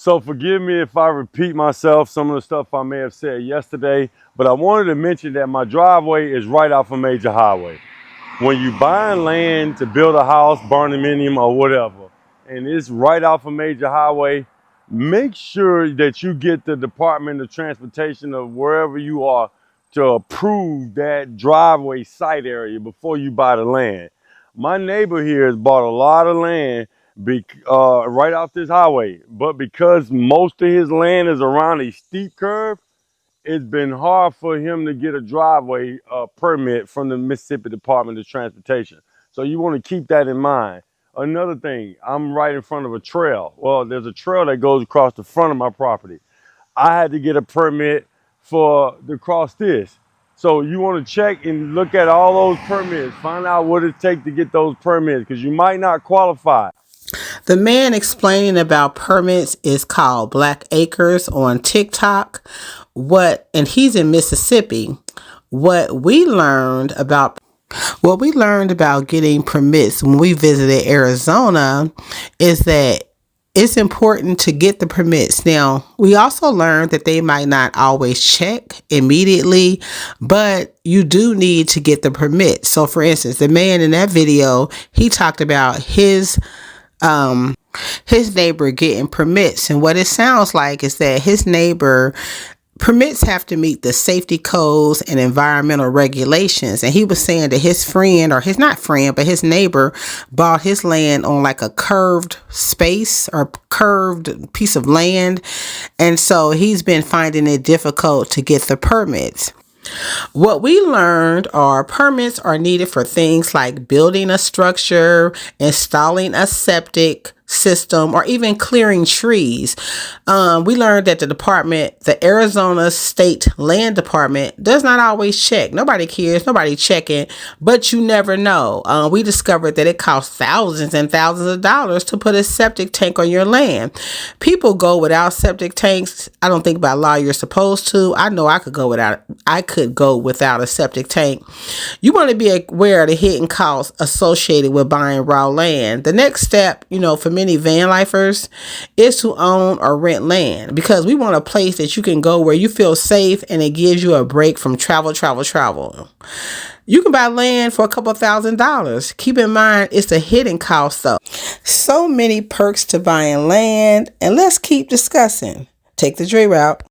So forgive me if I repeat myself, some of the stuff I may have said yesterday, but I wanted to mention that my driveway is right off a major highway. When you buying land to build a house, barndominium or whatever, and it's right off a major highway, make sure that you get the Department of Transportation of wherever you are to approve that driveway site area before you buy the land. My neighbor here has bought a lot of land right off this highway, but because most of his land is around a steep curve, it's been hard for him to get a driveway permit from the Mississippi Department of Transportation. So you want to keep that in mind. Another thing, I'm right in front of a trail. Well, there's a trail that goes across the front of my property. I had to get a permit for to cross this. So you want to check and look at all those permits, find out what it takes to get those permits, because you might not qualify. The man explaining about permits is called Black Acres on TikTok. And he's in Mississippi. What we learned about getting permits when we visited Arizona is that it's important to get the permits. Now, we also learned that they might not always check immediately, but you do need to get the permit. So for instance, the man in that video, he talked about his neighbor getting permits, and what it sounds like is that his neighbor permits have to meet the safety codes and environmental regulations. And he was saying that his friend, or his not friend, but his neighbor bought his land on like a curved space or curved piece of land. And so he's been finding it difficult to get the permits. What we learned are permits are needed for things like building a structure, installing a septic system, or even clearing trees. We learned that the Arizona State Land Department does not always check. Nobody cares, nobody checking, but you never know. We discovered that it costs thousands and thousands of dollars to put a septic tank on your land. People go without septic tanks. I don't think by law you're supposed to. I know I could go without a septic tank. You want to be aware of the hidden costs associated with buying raw land. The next step, for many van lifers, is to own or rent land, because we want a place that you can go where you feel safe and it gives you a break from travel. You can buy land for a couple $1,000s. Keep in mind, it's a hidden cost though. So many perks to buying land, and let's keep discussing. Take the Dre route.